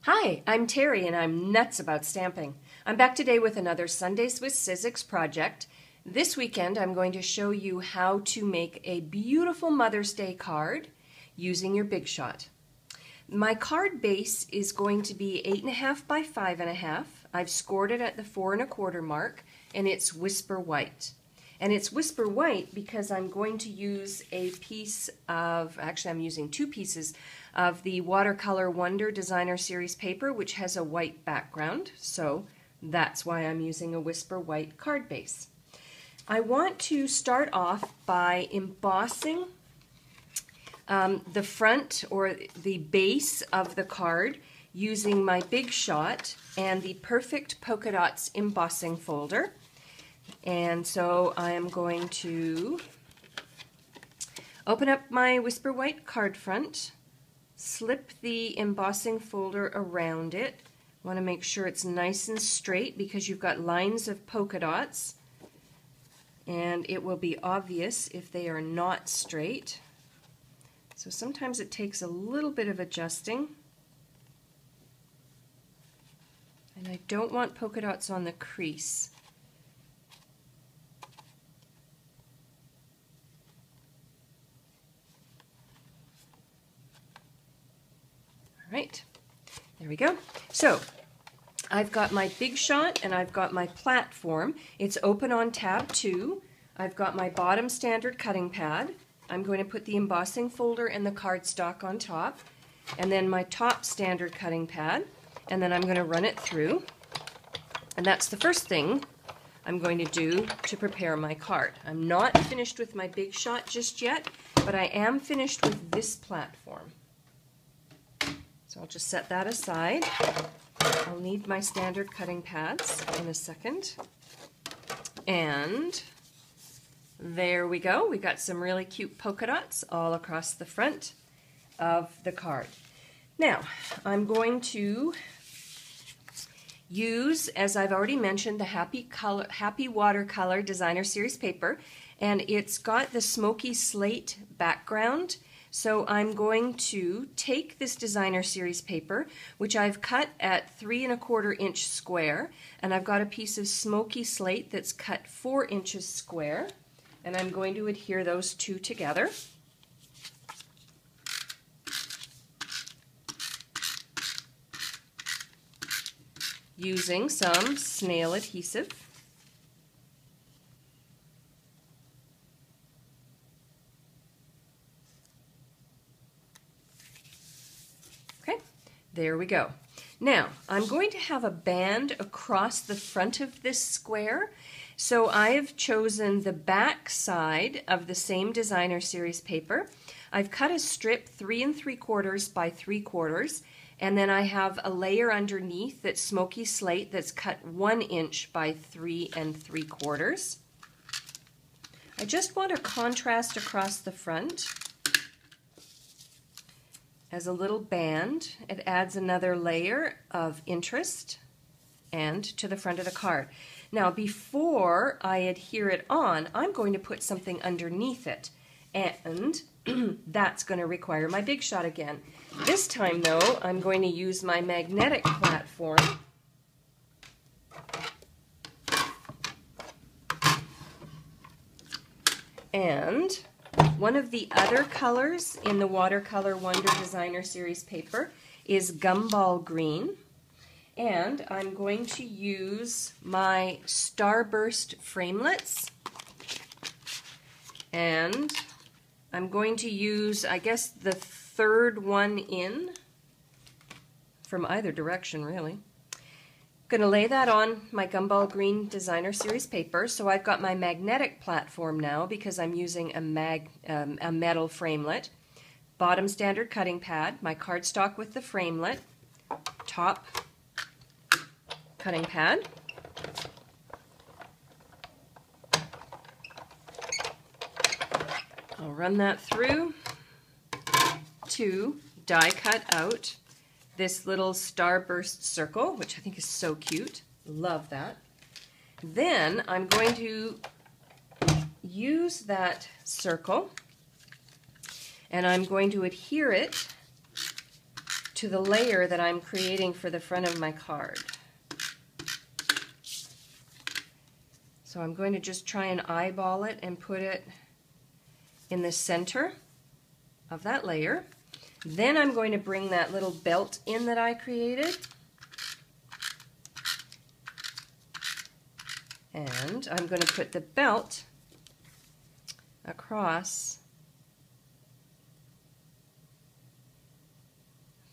Hi, I'm Terry and I'm nuts about stamping. I'm back today with another Sundays with Sizzix project. This weekend I'm going to show you how to make a beautiful Mother's Day card using your Big Shot. My card base is going to be 8.5 by 5.5. I've scored it at the 4 1/4 mark and it's Whisper White. And it's Whisper White because I'm going to use a piece of, actually I'm using two pieces of the Watercolor Wonder Designer Series paper, which has a white background. So that's why I'm using a Whisper White card base. I want to start off by embossing the front or the base of the card using my Big Shot and the Perfect Polka Dots embossing folder. And so I am going to open up my Whisper White card front, slip the embossing folder around it. Want to make sure it's nice and straight because you've got lines of polka dots and it will be obvious if they are not straight. So sometimes it takes a little bit of adjusting. And I don't want polka dots on the crease. Right, there we go. So I've got my Big Shot and I've got my platform. It's open on tab 2. I've got my bottom standard cutting pad. I'm going to put the embossing folder and the cardstock on top, and then my top standard cutting pad, and then I'm going to run it through. And that's the first thing I'm going to do to prepare my card. I'm not finished with my Big Shot just yet, but I am finished with this platform. So I'll just set that aside. I'll need my standard cutting pads in a second. And there we go. We got some really cute polka dots all across the front of the card. Now, I'm going to use, as I've already mentioned, the Happy Watercolor Designer Series paper, and it's got the smoky slate background. So I'm going to take this Designer Series paper, which I've cut at 3 1/4 inch square, and I've got a piece of smoky slate that's cut 4 inches square, and I'm going to adhere those two together. Using some snail adhesive. There we go. Now, I'm going to have a band across the front of this square. So I have chosen the back side of the same Designer Series paper. I've cut a strip 3 3/4 by 3/4, and then I have a layer underneath that's smoky slate that's cut 1 inch by 3 3/4. I just want a contrast across the front. As a little band, it adds another layer of interest and to the front of the card. Now, before I adhere it on, I'm going to put something underneath it, and that's going to require my Big Shot again. This time, though, I'm going to use my magnetic platform. And one of the other colors in the Watercolor Wonder Designer Series paper is Gumball Green. And I'm going to use my Starburst framelets. And I'm going to use, I guess, the third one in from either direction, really. I'm going to lay that on my Gumball Green Designer Series paper. So I've got my magnetic platform now because I'm using a metal framelit. Bottom standard cutting pad, my cardstock with the framelit, top cutting pad. I'll run that through to die cut out this little starburst circle, which I think is so cute. Love that. Then I'm going to use that circle and I'm going to adhere it to the layer that I'm creating for the front of my card. So I'm going to just try and eyeball it and put it in the center of that layer. Then I'm going to bring that little belt in that I created. And I'm going to put the belt across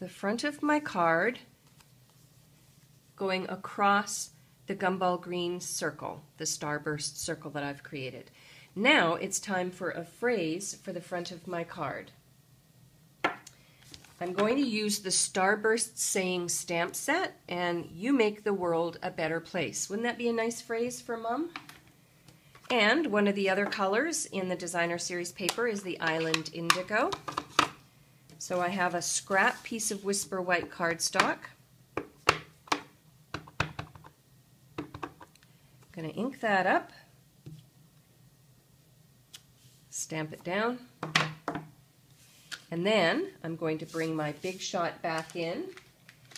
the front of my card, going across the gumball green circle, the starburst circle that I've created. Now it's time for a phrase for the front of my card. I'm going to use the Starburst Saying stamp set, and you make the world a better place. Wouldn't that be a nice phrase for Mom? And one of the other colors in the Designer Series paper is the Island Indigo. So I have a scrap piece of Whisper White cardstock. I'm going to ink that up, stamp it down, and then I'm going to bring my Big Shot back in,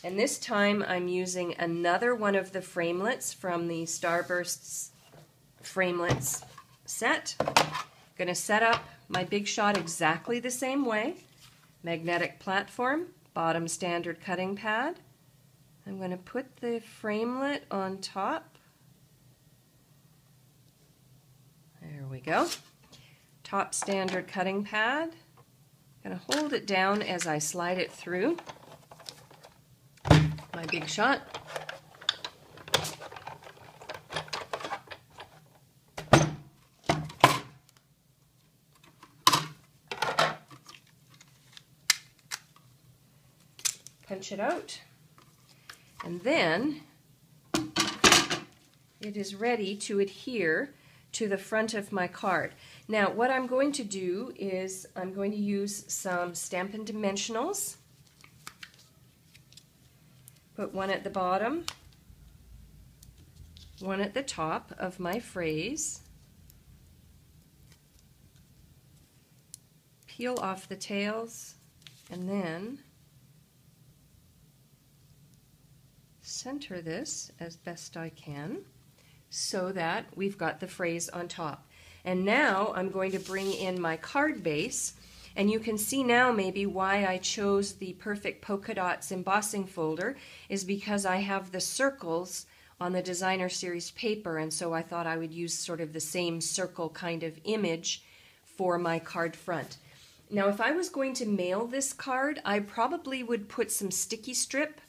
and this time I'm using another one of the framelits from the Starburst framelits set. I'm going to set up my Big Shot exactly the same way. Magnetic platform, bottom standard cutting pad. I'm going to put the framelit on top. There we go. Top standard cutting pad. I'm going to hold it down as I slide it through my Big Shot. Punch it out. And then it is ready to adhere to the front of my card. Now what I'm going to do is I'm going to use some Stampin' Dimensionals. Put one at the bottom, one at the top of my phrase. Peel off the tails and then center this as best I can, so that we've got the phrase on top. And now I'm going to bring in my card base, and you can see now maybe why I chose the Perfect Polka Dots embossing folder is because I have the circles on the Designer Series paper, and so I thought I would use sort of the same circle kind of image for my card front. Now if I was going to mail this card, I probably would put some sticky strip,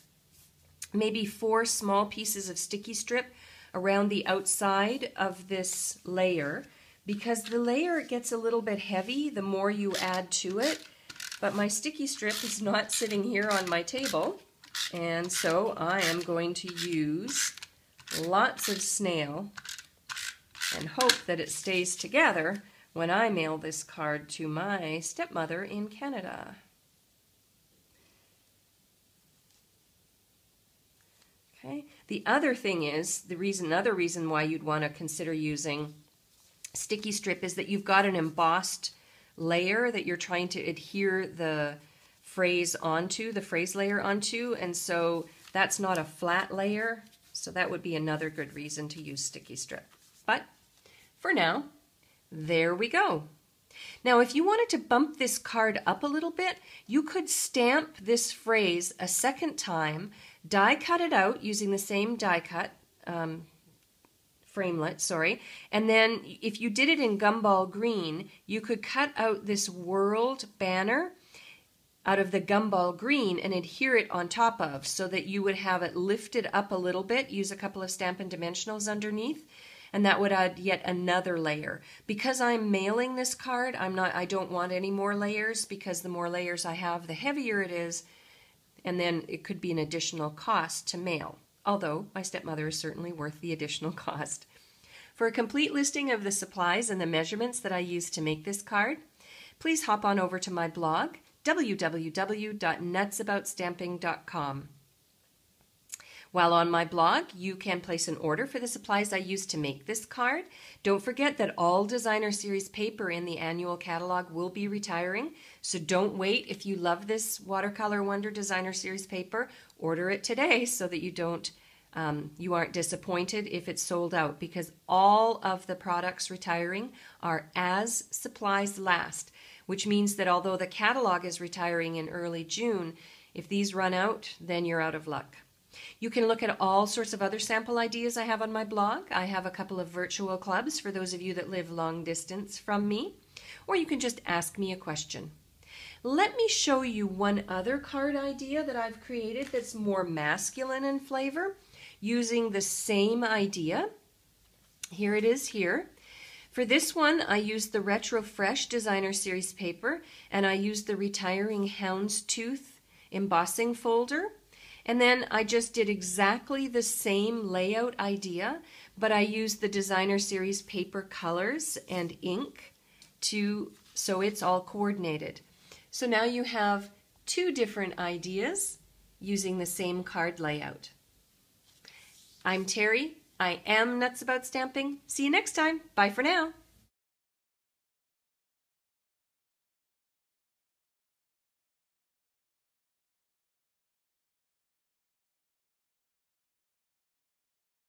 maybe 4 small pieces of sticky strip around the outside of this layer, because the layer gets a little bit heavy the more you add to it, but my sticky strip is not sitting here on my table, and so I am going to use lots of snail and hope that it stays together when I mail this card to my stepmother in Canada. Okay. The other thing is, another reason why you'd want to consider using sticky strip is that you've got an embossed layer that you're trying to adhere the phrase layer onto, and so that's not a flat layer, so that would be another good reason to use sticky strip. But for now, there we go. Now if you wanted to bump this card up a little bit, you could stamp this phrase a second time, die cut it out using the same die cut framelit, and then if you did it in gumball green, you could cut out this world banner out of the gumball green and adhere it on top of, so that you would have it lifted up a little bit, use a couple of Stampin' Dimensionals underneath, and that would add yet another layer. Because I'm mailing this card, I don't want any more layers, because the more layers I have, the heavier it is, and then it could be an additional cost to mail. Although my stepmother is certainly worth the additional cost. For a complete listing of the supplies and the measurements that I used to make this card, please hop on over to my blog, www.nutsaboutsstamping.com. While on my blog, you can place an order for the supplies I used to make this card. Don't forget that all Designer Series paper in the annual catalog will be retiring, So don't wait. If you love this Watercolor Wonder Designer Series paper, order it today so that you aren't disappointed if it's sold out, because all of the products retiring are as supplies last, which means that although the catalog is retiring in early June, if these run out, then you're out of luck. You can look at all sorts of other sample ideas I have on my blog. I have a couple of virtual clubs for those of you that live long distance from me, or you can just ask me a question. Let me show you one other card idea that I've created that's more masculine in flavor, using the same idea. Here it is here. For this one, I used the Retro Fresh Designer Series paper, and I used the Retiring Houndstooth embossing folder. And then I just did exactly the same layout idea, but I used the Designer Series paper colors and ink so it's all coordinated. So now you have two different ideas using the same card layout. I'm Terry. I am nuts about stamping. See you next time. Bye for now.